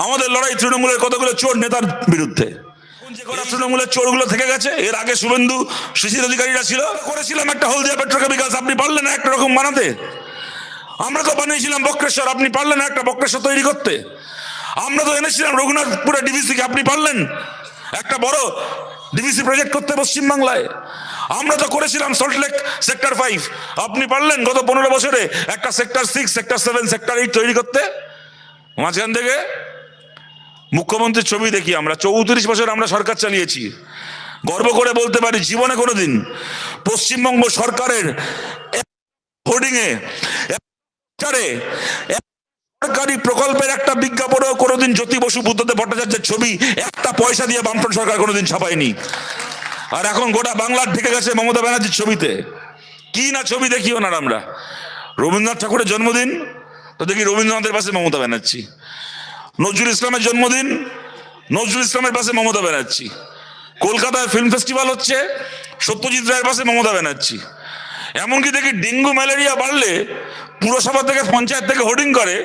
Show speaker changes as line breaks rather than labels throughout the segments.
আমাদের লড়াই তৃণমূলের কতগুলো চোর নেতার বিরুদ্ধে। যে কটা তৃণমূলের চোরগুলো থেকে গেছে, এর আগে শুভেন্দু শিশির অধিকারীরা ছিল, করেছিলাম একটা হলদিয়া পেট্রোকেমিক্যালস, আপনি পারলেন না একটা রকম বানাতে। আমরা তো বানিয়েছিলাম বক্রেশ্বর, আপনি পারলেন না একটা বক্রেশ্বর তৈরি করতে। আমরা তো এনেছিলাম রঘুনাথপুরে ডিভিসিকে, আপনি পারলেন একটা বড় ডিভিসি প্রজেক্ট করতে পশ্চিমবাংলায়। আমরা তো করেছিলাম সল্টলেক সেক্টর 5, আপনি পারলেন গত 15 বছরে একটা সেক্টর 6, সেক্টর 7, সেক্টর 8 তৈরি করতে। মাঝখান থেকে মুখ্যমন্ত্রীর ছবি দেখি আমরা, 34 বছর আমরা সরকার চালিয়েছি। গর্ব করে বলতে পারি জীবনে কোনোদিন পশ্চিমবঙ্গ সরকারের হোর্ডিংয়ে সরকারি প্রকল্পের একটা বিজ্ঞাপনও কোনোদিন জ্যোতি বসু, বুদ্ধদেব ভট্টাচার্যের ছবি একটা পয়সা দিয়ে বামফ্রন্ট সরকার কোনোদিন ছাপায়নি। আর এখন গোটা বাংলার ঢেকে গেছে মমতা ব্যানার্জির ছবিতে। কি না ছবি দেখিও না আমরা। রবীন্দ্রনাথ ঠাকুরের জন্মদিন তো দেখি রবীন্দ্রনাথের পাশে মমতা ব্যানার্জি, নজরুল ইসলামের জন্মদিন নজরুল ইসলামের পাশে মমতা ব্যানার্জি, কলকাতায় ফিল্ম ফেস্টিভ্যাল হচ্ছে সত্যজিৎ রায়ের পাশে মমতা ব্যানার্জি। এমনকি দেখি ডেঙ্গু ম্যালেরিয়া বাড়লে পুরসভা থেকে পঞ্চায়েত থেকে হোর্ডিং করে,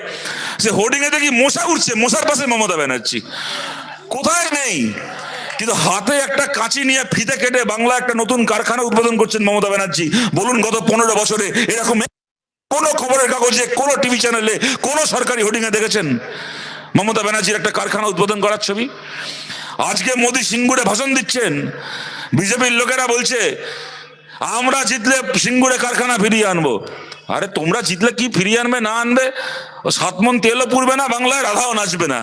সে হোর্ডিংয়ে দেখি মশা উঠছে, মশার পাশে মমতা ব্যানার্জি। কোথায় নেই, কিন্তু হাতে একটা কাঁচি নিয়ে ফিতে কেটে বাংলা একটা নতুন কারখানা উদ্বোধন করছেন মমতা ব্যানার্জি। বলুন গত 15 বছরে এরকম কোন খবরের কাগজে, কোন টিভি চ্যানেলে, কোন সরকারি হোর্ডিংয়ে দেখেছেন মমতা ব্যানার্জির একটা কারখানা উদ্বোধন করার ছবি? আজকে মোদী সিঙ্গুরে ভাষণ দিচ্ছেন, বিজেপির লোকেরা বলছে আমরা জিতলে সিঙ্গুরে কারখানা ফিরিয়ে আনবো। আরে তোমরা জিতলে কি ফিরিয়ে আনবে না আনবে, 7 মণ তেলও পুড়বে না বাংলায়, রাধাও নাচবে না।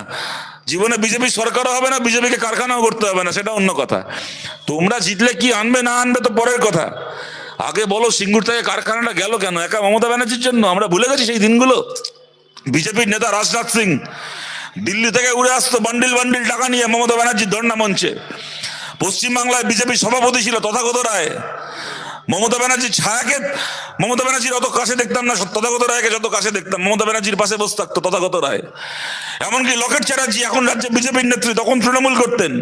জীবনে বিজেপি সরকারও হবে না, বিজেপিকে কারখানাও করতে হবে না, সেটা অন্য কথা। তোমরা জিতলে কি আনবে না আনবে তো পরের কথা। আগে বলো সিঙ্গুর থেকে কারখানাটা গেল কেন? একা মমতা ব্যানার্জির জন্য? আমরা ভুলে গেছি সেই দিনগুলো। বিজেপির নেতা রাজনাথ সিং দিল্লি থেকে উড়ে আসতো বান্ডিল বান্ডিল টাকা নিয়ে মমতা ব্যানার্জির ধর্ণা মঞ্চে। পশ্চিমবাংলায় বিজেপির সভাপতি ছিল তথাগত রায়। মমতা ব্যানার্জির ছায়াকে মমতা ব্যানার্জির অত কাছে দেখতাম না, তথাগত রায়কে যত কাছে দেখতাম। মমতা ব্যানার্জির পাশে বসে থাকতো তথাগত রায়। এমনকি লকেট চ্যাটার্জি এখন রাজ্যে বিজেপির নেত্রী, তখন তৃণমূল করতেন,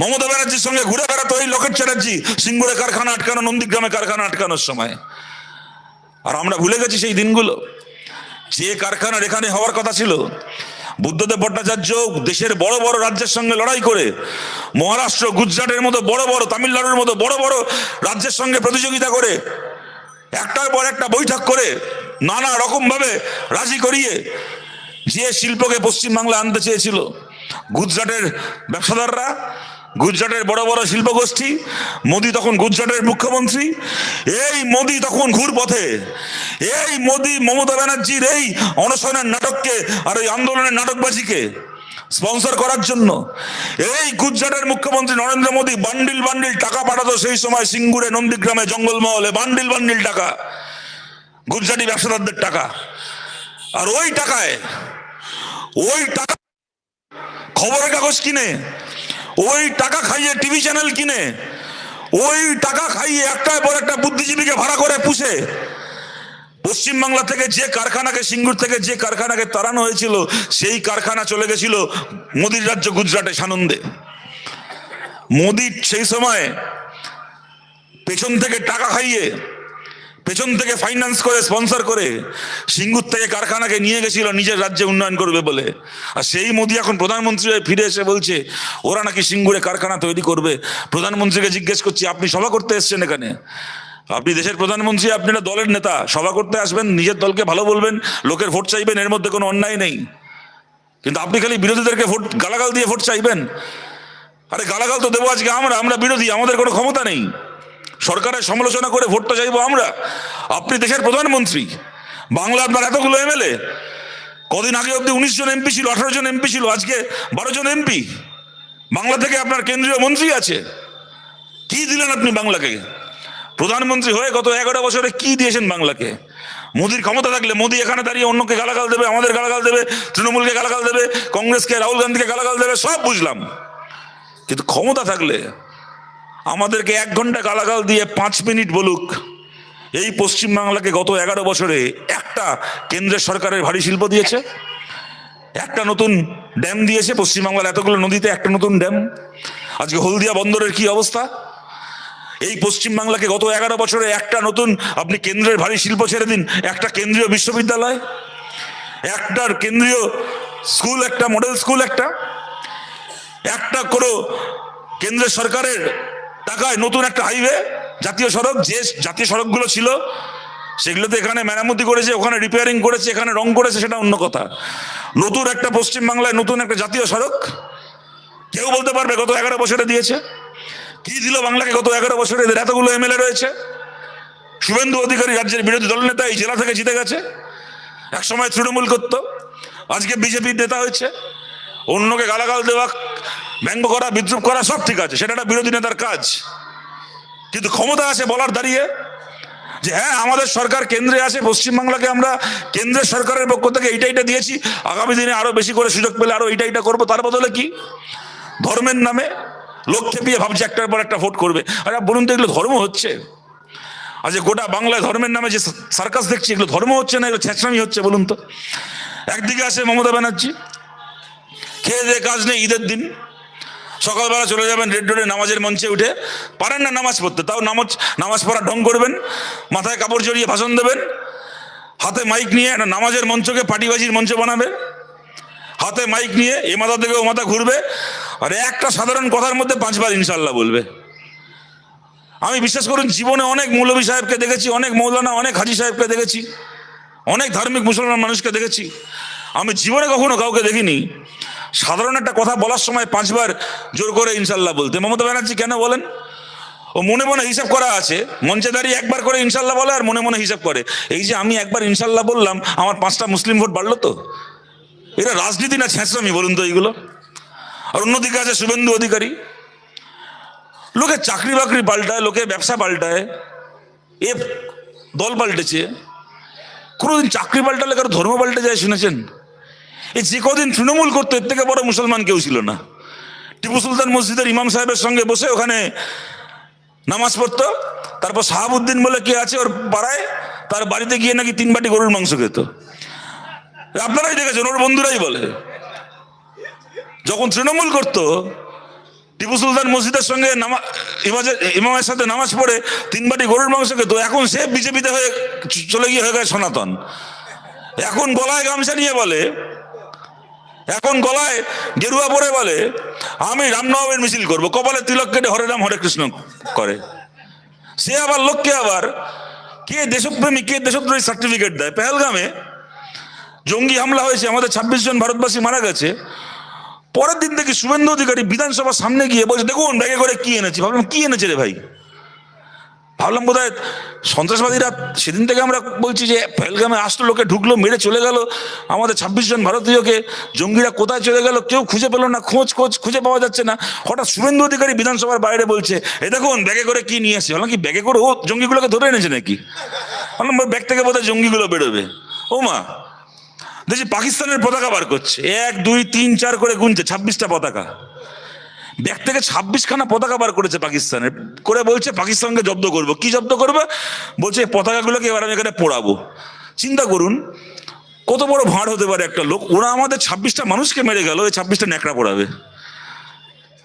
মমতা ব্যানার্জির সঙ্গে ঘুরে বেড়াতো এই লকেট চ্যাটার্জি সিঙ্গুরে কারখানা আটকানো, নন্দীগ্রামে কারখানা আটকানোর সময়। আর আমরা ভুলে গেছি সেই দিনগুলো। যে কারখানার এখানে হওয়ার কথা ছিল, বুদ্ধদেব ভট্টাচার্য দেশের বড় বড় রাজ্যের সঙ্গে লড়াই করে, মহারাষ্ট্র গুজরাটের মতো বড় বড়, তামিলনাড়ুর মতো বড় বড় রাজ্যের সঙ্গে প্রতিযোগিতা করে, একটার পর একটা বৈঠক করে, নানা রকম ভাবে রাজি করিয়ে যে শিল্পকে পশ্চিমবাংলা আনতে চেয়েছিল গুজরাটের ব্যবসাদাররা, গুজরাটের বড় বড় শিল্পগোষ্ঠী। মোদি তখন গুজরাটের মুখ্যমন্ত্রী। এই মোদি তখন ঘুরপথে, এই মোদি মমতা ব্যানার্জির এই অনশনের নাটককে আর এই আন্দোলনের নাটকবাজিকে স্পন্সর করার জন্য এই গুজরাটের মুখ্যমন্ত্রী নরেন্দ্র মোদী বান্ডিল বান্ডিল টাকা পাঠাতো সেই সময় সিঙ্গুরে, নন্দীগ্রামে, জঙ্গলমহলে বান্ডিল বান্ডিল টাকা, গুজরাটি ব্যবসাদারদের টাকা। আর ওই টাকা খবরের কাগজ কিনে, ওই টাকা খাইয়ে টিভি চ্যানেল কিনে, ওই টাকা খাইয়ে একটার পর একটা বুদ্ধিজীবীকে ভাড়া করে পুষে পশ্চিমবাংলা থেকে যে কারখানাকে, সিঙ্গুর থেকে যে কারখানাকে তাড়ানো হয়েছিল, সেই কারখানা চলে গেছিল মোদির রাজ্য গুজরাটে, সানন্দে। মোদি সেই সময় পেছন থেকে টাকা খাইয়ে, পেছন থেকে ফাইন্যান্স করে, স্পন্সর করে সিঙ্গুর থেকে কারখানাকে নিয়ে গেছিল নিজের রাজ্যে উন্নয়ন করবে বলে। আর সেই মোদি এখন প্রধানমন্ত্রী হয়ে ফিরে এসে বলছে ওরা নাকি সিঙ্গুরে কারখানা তৈরি করবে। প্রধানমন্ত্রীকে জিজ্ঞেস করছি, আপনি সভা করতে এসছেন এখানে? আপনি দেশের প্রধানমন্ত্রী, আপনি একটা দলের নেতা, সভা করতে আসবেন, নিজের দলকে ভালো বলবেন, লোকের ভোট চাইবেন, এর মধ্যে কোনো অন্যায় নেই। কিন্তু আপনি খালি বিরোধীদেরকে ভোট, গালাগাল দিয়ে ভোট চাইবেন। আরে গালাগাল তো দেবো আজকে আমরা বিরোধী, আমাদের কোনো ক্ষমতা নেই। সরকারের সমালোচনা করে ভোটটা চাইবো আমরা? আপনি দেশের প্রধানমন্ত্রী, বাংলা আপনার এতগুলো এমএলএ, কদিন আগে অব্দি 19 জন এমপি ছিল, 18 জন এমপি ছিল, আজকে 12 জন এমপি। বাংলা থেকে আপনার কেন্দ্রীয় মন্ত্রী আছে। কি দিলেন আপনি বাংলাকে? প্রধানমন্ত্রী হয়ে গত 11 বছরে কি দিয়েছেন বাংলাকে? মোদির ক্ষমতা থাকলে মোদি এখানে দাঁড়িয়ে অন্যকে গালাগাল দেবে, আমাদের গালাগাল দেবে, তৃণমূলকে গালাগাল দেবে, কংগ্রেসকে, রাহুল গান্ধীকে গালাগাল দেবে, সব বুঝলাম। কিন্তু ক্ষমতা থাকলে আমাদেরকে 1 ঘন্টা গালাগাল দিয়ে 5 মিনিট বলুক এই পশ্চিমবাংলাকে গত 11 বছরে একটা কেন্দ্রের সরকারের ভারী শিল্প দিয়েছে, একটা নতুন ড্যাম দিয়েছে পশ্চিমবাংলার এতগুলো নদীতে, একটা নতুন ড্যাম। আজকে হলদিয়া বন্দরের কি অবস্থা? এই পশ্চিমবাংলাকে গত 11 বছরে একটা নতুন, আপনি কেন্দ্রের ভারী শিল্প ছেড়ে দিন, একটা কেন্দ্রীয় বিশ্ববিদ্যালয়, একটা কেন্দ্রীয় স্কুল একটা, মডেল স্কুল একটা, একটা কোনো কেন্দ্রের সরকারের টাকায় নতুন একটা হাইওয়ে, জাতীয় সড়ক, যে জাতীয় সড়কগুলো ছিল সেগুলোতে এখানে মেরামতি করেছে, ওখানে রিপেয়ারিং করেছে, এখানে রং করেছে, সেটা অন্য কথা। নতুন একটা পশ্চিমবাংলায় নতুন একটা জাতীয় সড়ক, কেউ বলতে পারবে গত 11 বছরে দিয়েছে? কি দিল বাংলাকে গত 11 বছরে? এদের এতগুলো এমএলএ রয়েছে। শুভেন্দু অধিকারী রাজ্যের বিরোধী দলনেতা, এই জেলা থেকে জিতে গেছে, এক সময় তৃণমূল করতো, আজকে বিজেপির নেতা হয়েছে। অন্যকে গালাগাল দেওয়া, ব্যঙ্গ করা, বিদ্রুপ করা সব ঠিক আছে, সেটা একটা বিরোধী নেতার কাজ। কিন্তু ক্ষমতা আছে বলার দাঁড়িয়ে যে হ্যাঁ আমাদের সরকার কেন্দ্রে আছে, পশ্চিমবাংলাকে আমরা কেন্দ্রের সরকারের পক্ষ থেকে এইটা দিয়েছি, আগামী দিনে আরো বেশি করে সুযোগ পেলে আরো এইটা করবো। তার বদলে কি ধর্মের নামে লোক খেপিয়ে ভাবছে একটার পর একটা ভোট করবে। আরে বলুন তো, এগুলো ধর্ম হচ্ছে? আজ গোটা বাংলায় ধর্মের নামে যে সার্কাস দেখছি, এগুলো ধর্ম হচ্ছে না, এগুলো ছেঁচড়ামি হচ্ছে? বলুন তো। একদিকে আছে মমতা ব্যানার্জি, খেয়ে দিয়ে কাজ নেই, ঈদের দিন সকালবেলা চলে যাবেন রেড রোডে নামাজের মঞ্চে উঠে, পারেন না নামাজ পড়তে, তাও নামাজ পড়া ঢং করবেন, মাথায় কাপড় জড়িয়ে ভাষণ দেবেন, হাতে মাইক নিয়ে একটা নামাজের মঞ্চকে পাটিবাজির মঞ্চ বানাবে, হাতে মাইক নিয়ে এ মাথা থেকে ও মাথা ঘুরবে, আর একটা সাধারণ কথার মধ্যে 5 বার ইনশাল্লাহ বলবে। আমি বিশ্বাস করুন জীবনে অনেক মৌলভী সাহেবকে দেখেছি, অনেক মৌলানা, অনেক হাজি সাহেবকে দেখেছি, অনেক ধার্মিক মুসলমান মানুষকে দেখেছি, আমি জীবনে কখনো কাউকে দেখিনি সাধারণ একটা কথা বলার সময় 5 বার জোর করে ইনশাল্লাহ বলতে। মমতা ব্যানার্জি কেন বলেন? ও মনে মনে হিসাব করা আছে, মঞ্চে দাঁড়িয়ে একবার করে ইনশাল্লাহ বলে আর মনে মনে হিসাব করে, এই যে আমি একবার ইনশাল্লাহ বললাম, আমার 5টা মুসলিম ভোট বাড়লো তো। এটা রাজনীতি না ছেঁচড়ামি বলুন তো এইগুলো? আর অন্যদিকে আছে শুভেন্দু অধিকারী, লোকে চাকরি বাকরি পাল্টায়, লোকে ব্যবসা পাল্টায়, এ দল পাল্টেছে, কোনোদিন চাকরি পাল্টালে কারো ধর্ম পাল্টে যায় শুনেছেন? এই যে কদিন তৃণমূল করতো এর থেকে বড় মুসলমান কেউ ছিল না। টিপু সুলতান মসজিদের ইমাম সাহেবের সঙ্গে বসে ওখানে নামাজ পড়তো, তারপর শাহাবুদ্দিন বলে কে আছে ওর পাড়ায়, তার বাড়িতে গিয়ে নাকি 3 বাটি গরুর মাংস খেত। আপনারাই দেখেছেন, ওর বন্ধুরাই বলে। যখন তৃণমূল করতো টিপু সুলতান মসজিদের সঙ্গে ইমামের সাথে নামাজ পড়ে 3 বাটি গরুর মাংস খেত, এখন সে বিজেপিতে হয়ে চলে গিয়ে হয়ে গেছে সনাতন। এখন গলায় গামছা নিয়ে বলে, এখন গলায় গেরুয়া পরে বলে আমি রামনবমীর মিছিল করব, কপালে তিলক কেটে হরে রাম হরে কৃষ্ণ করে। সে আবার লোককে আবার কে দেশপ্রেমী কে দেশদ্রোহী সার্টিফিকেট দেয়। পেহেলগামে জঙ্গি হামলা হয়েছে, আমাদের 26 জন ভারতবাসী মারা গেছে, পরের দিন থেকে শুভেন্দু অধিকারী বিধানসভার সামনে গিয়ে বলছে দেখুন ব্যাগে করে কি এনেছি। ভাবলাম কি এনেছে রে ভাই? ভাবলাম বোধহয় সন্ত্রাসবাদীরা, সেদিন থেকে আমরা বলছি যে পেহেলগামে আসলো, লোকে ঢুকলো, মেরে চলে গেল, আমাদের 26 জন ভারতীয়কে জঙ্গিরা কোথায় চলে গেল কেউ খুঁজে পেল না, খুঁজে পাওয়া যাচ্ছে না। হঠাৎ শুভেন্দু অধিকারী বিধানসভার বাইরে বলছে এ দেখুন ব্যাগে করে কি নিয়ে এসেছে। কি ব্যাগে করে? ও জঙ্গিগুলোকে ধরে এনেছে নাকি? ভাবলাম ব্যাগ থেকে বোধহয় জঙ্গিগুলো বেরোবে। ও মা, দেখছি পাকিস্তানের পতাকা বার করছে, 1 2 3 4 করে গুনছে, 26টা পতাকা। ব্যাগ থেকে 26খানা পতাকা বার করেছে পাকিস্তানের, করে বলছে পাকিস্তানকে জব্দ করবো। কি জব্দ করবে? বলছে এই পতাকাগুলোকে এবার আমি এখানে পোড়াবো। চিন্তা করুন কত বড় ভাঁড় হতে পারে একটা লোক। ওরা আমাদের 26টা মানুষকে মেরে গেল, এই 26টা ন্যাকড়া পোড়াবে,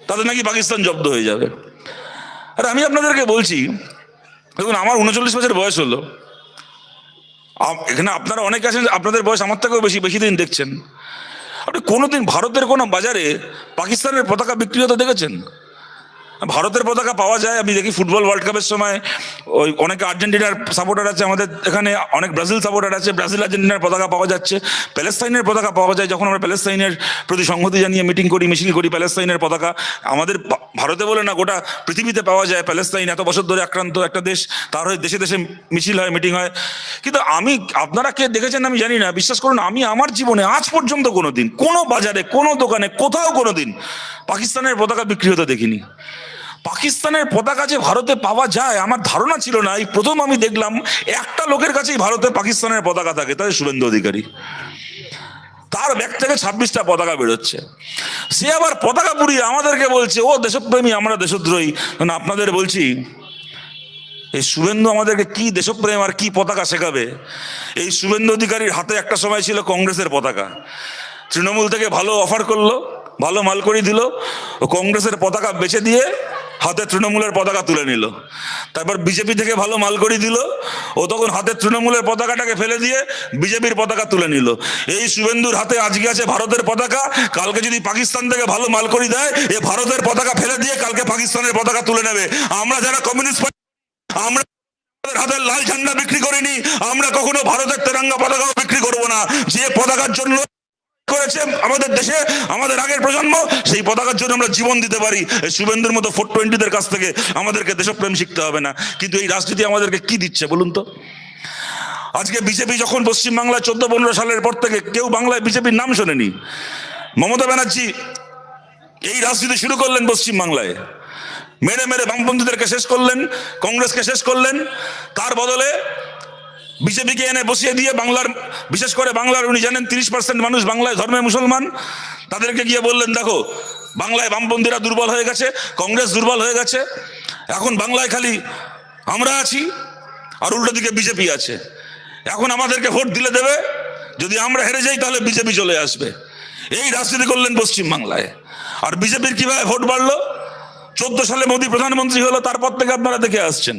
তাদের নাকি পাকিস্তান জব্দ হয়ে যাবে। আর আমি আপনাদেরকে বলছি, দেখুন আমার 39 বছর বয়স হলো, এখানে আপনারা অনেকে আছেন, আপনাদের বয়স আমার থেকেও বেশি দিন দেখছেন। আপনি কোনোদিন ভারতের কোনো বাজারে পাকিস্তানের পতাকা বিক্রি হতে দেখেছেন? ভারতের পতাকা পাওয়া যায়, আমি দেখি ফুটবল ওয়ার্ল্ড কাপের সময় ওই অনেক আর্জেন্টিনার সাপোর্টার আছে আমাদের এখানে, অনেক ব্রাজিল সাপোর্টার আছে, ব্রাজিল আর্জেন্টিনার পতাকা পাওয়া যাচ্ছে, প্যালেস্তাইনের পতাকা পাওয়া যায়। যখন আমরা প্যালেস্তাইনের প্রতি সংহতি জানিয়ে মিটিং করি, মিছিল করি, প্যালেস্তাইনের পতাকা আমাদের ভারতে বলে না গোটা পৃথিবীতে পাওয়া যায়। প্যালেস্তাইন এত বছর ধরে আক্রান্ত একটা দেশ, তার হয়ে দেশে দেশে মিছিল হয়, মিটিং হয়। কিন্তু আপনারা কে দেখেছেন আমি জানি না, বিশ্বাস করুন আমি আমার জীবনে আজ পর্যন্ত কোনোদিন কোনো বাজারে, কোনো দোকানে, কোথাও কোনোদিন পাকিস্তানের পতাকা বিক্রি হতে দেখিনি। পাকিস্তানের পতাকা যে ভারতে পাওয়া যায় আমার ধারণা ছিল না, এই প্রথম আমি দেখলাম একটা লোকের কাছেই ভারতে পাকিস্তানের পতাকা থাকে, তাই শুভেন্দু অধিকারী। তার ব্যাগ থেকে 26টা পতাকা বেরোচ্ছে, সে আবার পতাকা পুড়িয়ে আমাদেরকে বলছে ও দেশপ্রেমী, আমরা দেশদ্রোহী। না, আপনাদের বলছি এই শুভেন্দু আমাদেরকে কি দেশপ্রেম আর কি পতাকা শেখাবে? এই শুভেন্দু অধিকারীর হাতে একটা সময় ছিল কংগ্রেসের পতাকা, তৃণমূল থেকে ভালো অফার করলো, ভালো মাল করে দিল, ও কংগ্রেসের পতাকা বেচে দিয়ে হাতে তৃণমূলের পতাকা তুলে নিল। তারপর বিজেপি থেকে ভালো মালকড়ি দিল, ও তখন হাতে তৃণমূলের পতাকাটাকে ফেলে দিয়ে বিজেপির পতাকা তুলে নিল। এই শুভেন্দুর হাতে আজকে আছে ভারতের পতাকা, কালকে যদি পাকিস্তান থেকে ভালো মালকড়ি দেয়, এ ভারতের পতাকা ফেলে দিয়ে কালকে পাকিস্তানের পতাকা তুলে নেবে। আমরা যারা কমিউনিস্ট, আমরা হাতের লাল ঝান্ডা বিক্রি করিনি, আমরা কখনো ভারতের তেরঙ্গা পতাকাও বিক্রি করব না। যে পতাকার জন্য করেছে আমাদের দেশে আমাদের আগের প্রজন্ম, সেই পতাকার জন্য আমরা জীবন দিতে পারি। শুভেন্দুর মতো 420 কাছ থেকে আমাদেরকে দেশপ্রেম শিখতে হবে না। কিন্তু এই রাজনীতি আমাদেরকে কি দিচ্ছে বলুন তো? আজকে বিজেপি যখন পশ্চিমবাংলায় 14-15 সালের পর থেকে কেউ বাংলায় বিজেপির নাম শোনেনি, মমতা ব্যানার্জি এই রাজনীতি শুরু করলেন পশ্চিমবাংলায়, মেরে মেরে বামপন্থীদেরকে শেষ করলেন, কংগ্রেসকে শেষ করলেন। তার বদলে বিজেপিকে এনে বসিয়ে দিয়ে বাংলার, বিশেষ করে বাংলার, উনি জানেন 30% মানুষ বাংলায় ধর্মে মুসলমান, তাদেরকে গিয়ে বললেন দেখো বাংলায় বামপন্থীরা দুর্বল হয়ে গেছে, কংগ্রেস দুর্বল হয়ে গেছে, এখন বাংলায় খালি আমরা আছি আর উল্টো দিকে বিজেপি আছে, এখন আমাদেরকে ভোট দিলে দেবে, যদি আমরা হেরে যাই তাহলে বিজেপি চলে আসবে। এই রাজনীতি করলেন পশ্চিমবাংলায়। আর বিজেপির কিভাবে ভোট বাড়লো? 14 সালে মোদী প্রধানমন্ত্রী হলো, তারপর থেকে আপনারা দেখে আসছেন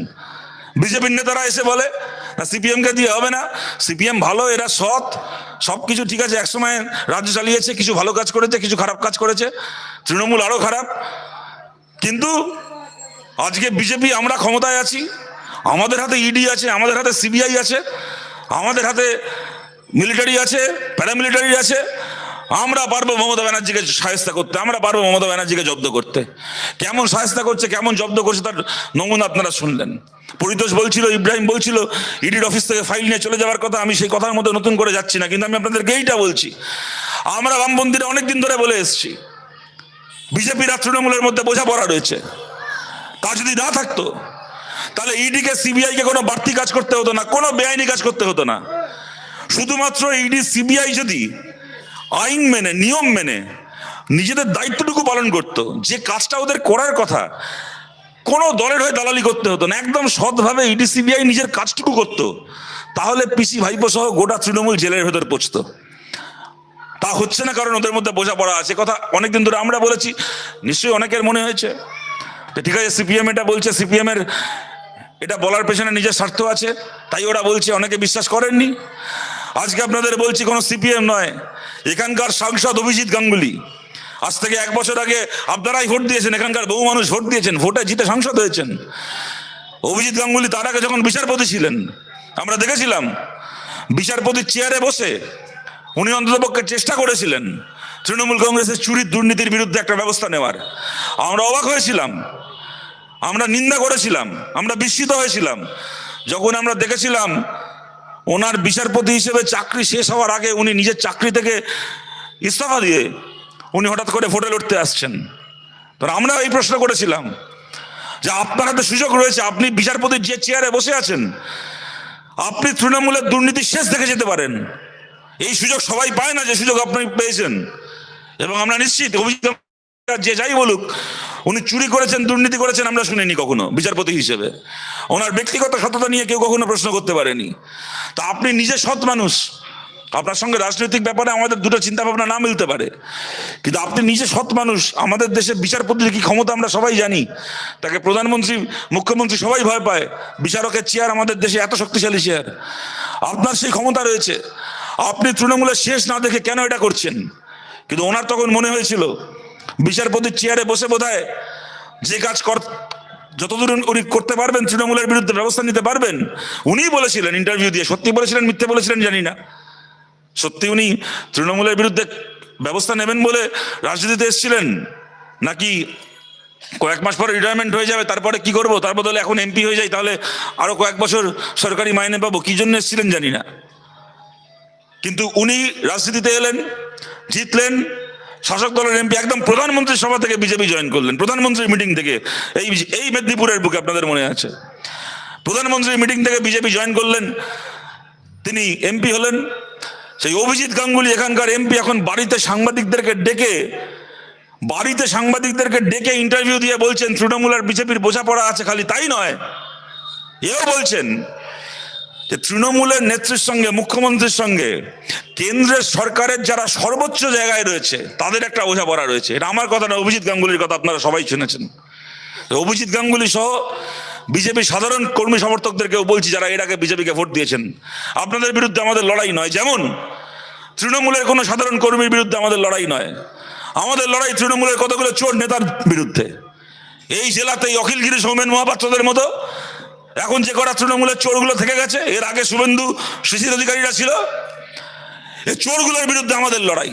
বিজেপির নেতারা এসে বলে না সিপিএম কে দিয়ে হবে না, সিপিএম ভালো, এরা সৎ, সবকিছু ঠিক আছে, একসময় রাজ্য চালিয়েছে, কিছু ভালো কাজ করেছে, কিছু খারাপ কাজ করেছে, তৃণমূল আরো খারাপ। কিন্তু আজকে বিজেপি, আমরা ক্ষমতায় আছি, আমাদের হাতে ইডি আছে, আমাদের হাতে সিবিআই আছে, আমাদের হাতে মিলিটারি আছে, প্যারামিলিটারি আছে, আমরা পারবো মমতা ব্যানার্জিকে শায়েস্তা করতে, আমরা পারবো মমতা ব্যানার্জিকে জব্দ করতে। কেমন শায়েস্তা করছে, কেমন জব্দ করছে তার নমুনা আপনারা শুনলেন। পরিতোষ বলছিল, ইব্রাহিম বলছিল ইডির অফিস থেকে ফাইল নিয়ে চলে যাওয়ার কথা, আমি সেই কথার মধ্যে নতুন করে যাচ্ছি না, কিন্তু আমি আপনাদেরকে এইটা বলছি, আমরা বামপন্থীরা অনেকদিন ধরে বলে এসছি বিজেপির আর তৃণমূলের মধ্যে বোঝাপড়া রয়েছে। তা যদি না থাকতো তাহলে ইডিকে সিবিআইকে কোনো বাড়তি কাজ করতে হতো না, কোনো বেআইনি কাজ করতে হতো না। শুধুমাত্র ইডি সিবিআই যদি আইন মেনে, নিয়ম মেনে নিজেদের দায়িত্বটুকু পালন করতো, যে কাজটা ওদের করার কথা, কোনো দলের হয়ে দালালি করতে হতো না, একদম সৎভাবে ইডি সিবিআই নিজের কাজটুকু করতো, তাহলে পিসি ভাইপো সহ গোটা তৃণমূল জেলের ভেতর পৌঁছতো। তা হচ্ছে না, কারণ ওদের মধ্যে বোঝাপড়া আছে। কথা অনেকদিন ধরে আমরা বলেছি, নিশ্চয়ই অনেকের মনে হয়েছে ঠিক আছে সিপিএম এটা বলছে, সিপিএম এর এটা বলার পেছনে নিজের স্বার্থ আছে, তাই ওরা বলছে, অনেকে বিশ্বাস করেননি। আজকে আপনাদের বলছি কোনো সিপিএম নয়, এখানকার সাংসদ অভিজিৎ গাঙ্গুলি, আজ থেকে 1 বছর আগে আপনারাই ভোট দিয়েছেন, এখানকার বহু মানুষ ভোট দিয়েছেন, ভোটে জিতে সাংসদ হয়েছেন। অভিজিৎ গাঙ্গুলি তার আগে যখন বিচারপতি ছিলেন, আমরা দেখেছিলাম বিচারপতির চেয়ারে বসে উনি অন্ততপক্ষে চেষ্টা করেছিলেন তৃণমূল কংগ্রেসের চুরির দুর্নীতির বিরুদ্ধে একটা ব্যবস্থা নেওয়ার। আমরা অবাক হয়েছিলাম, আমরা নিন্দা করেছিলাম, আমরা বিস্মিত হয়েছিলাম যখন আমরা দেখেছিলাম ওনার বিচারপতি হিসেবে চাকরি শেষ হওয়ার আগে উনি নিজের চাকরি থেকে ইস্তফা দিয়ে উনি হঠাৎ করে ভোটে লড়তে আসছেন। তো আমরা এই প্রশ্ন করেছিলাম যে আপনার হাতে সুযোগ রয়েছে, আপনি বিচারপতির যে চেয়ারে বসে আছেন, আপনি তৃণমূলের দুর্নীতি শেষ দেখে যেতে পারেন। এই সুযোগ সবাই পায় না, যে সুযোগ আপনি পেয়েছেন। এবং আমরা নিশ্চিত অভিযোগ যে যাই বলুক, উনি চুরি করেছেন, দুর্নীতি করেছেন আমরা শুনিনি কখনো বিচারপতি হিসেবে। ওনার ব্যক্তিগত সততা নিয়ে কেউ কখনো প্রশ্ন করতে পারেনি। তা আপনি নিজে সৎ মানুষ, আপনার সঙ্গে রাজনৈতিক ব্যাপারে আমাদের দুটো চিন্তা ভাবনা না মিলতে পারে, কিন্তু আপনি নিজে সৎ মানুষ। আমাদের দেশে বিচারপতির কি ক্ষমতা আমরা সবাই জানি, তাকে প্রধানমন্ত্রী, মুখ্যমন্ত্রী সবাই ভয় পায়। বিচারকের চেয়ার আমাদের দেশে এত শক্তিশালী চেয়ার, আপনার সেই ক্ষমতা রয়েছে। আপনি তৃণমূলের শেষ না দেখে কেন এটা করছেন? কিন্তু ওনার তখন মনে হয়েছিল বিচারপতির চেয়ারে বসে বোধহয় যে কাজ যতদূর উনি করতে পারবেন, তৃণমূলের বিরুদ্ধে ব্যবস্থা নিতে পারবেন। উনিই বলেছিলেন ইন্টারভিউ দিয়ে, সত্যি বলেছিলেন মিথ্যে বলেছিলেন জানি না, সত্যি উনি তৃণমূলের বিরুদ্ধে ব্যবস্থা নেবেন বলে রাজনীতিতে এসেছিলেন, নাকি কয়েক মাস পরে রিটায়ারমেন্ট হয়ে যাবে, তারপরে কি করব, তার বদলে এখন এমপি হয়ে যাই, তাহলে আরো কয়েক বছর সরকারি মাইনে পাবো, কি জন্য এসেছিলেন জানি না। কিন্তু উনি রাজনীতিতে এলেন, জিতলেন, শাসক দলের এমপি, একদম প্রধানমন্ত্রীর সভা থেকে বিজেপি জয়েন করলেন, প্রধানমন্ত্রীর মিটিং থেকে। এই মেদিনীপুরের বুকে আপনাদের মনে আছে, প্রধানমন্ত্রীর মিটিং থেকে বিজেপি জয়েন করলেন, তিনি এমপি হলেন। সেই অভিজিৎ গাঙ্গুলি এখানকার এমপি এখন বাড়িতে সাংবাদিকদেরকে ডেকে ইন্টারভিউ দিয়ে বলছেন তৃণমূল আর বিজেপির বোঝাপড়া আছে। খালি তাই নয়, এও বলছেন যে তৃণমূলের নেত্রীর সঙ্গে, মুখ্যমন্ত্রীর সঙ্গে কেন্দ্রের সরকারের যারা সর্বোচ্চ জায়গায় রয়েছে তাদের একটা বোঝাপড়া রয়েছে। এটা আমার কথা না, অভিজিৎ গাঙ্গুলির কথা, আপনারা সবাই শুনেছেন। অভিজিৎ গাঙ্গুলি সহ বিজেপি সাধারণ কর্মী সমর্থকদেরকেও বলছি, যারা এর আগে বিজেপিকে ভোট দিয়েছেন, আপনাদের বিরুদ্ধে আমাদের লড়াই নয়। যেমন তৃণমূলের কোনো সাধারণ কর্মীর বিরুদ্ধে আমাদের লড়াই নয়, আমাদের লড়াই তৃণমূলের কতগুলো চোর নেতার বিরুদ্ধে। এই জেলাতেই অখিলগিরি, সৌমেন মহাপাত্রদের মতো এখন যে কটা তৃণমূলের চোরগুলো থেকে গেছে, এর আগে শুভেন্দু শিশির অধিকারীরা ছিল, এই চোরগুলোর বিরুদ্ধে আমাদের লড়াই।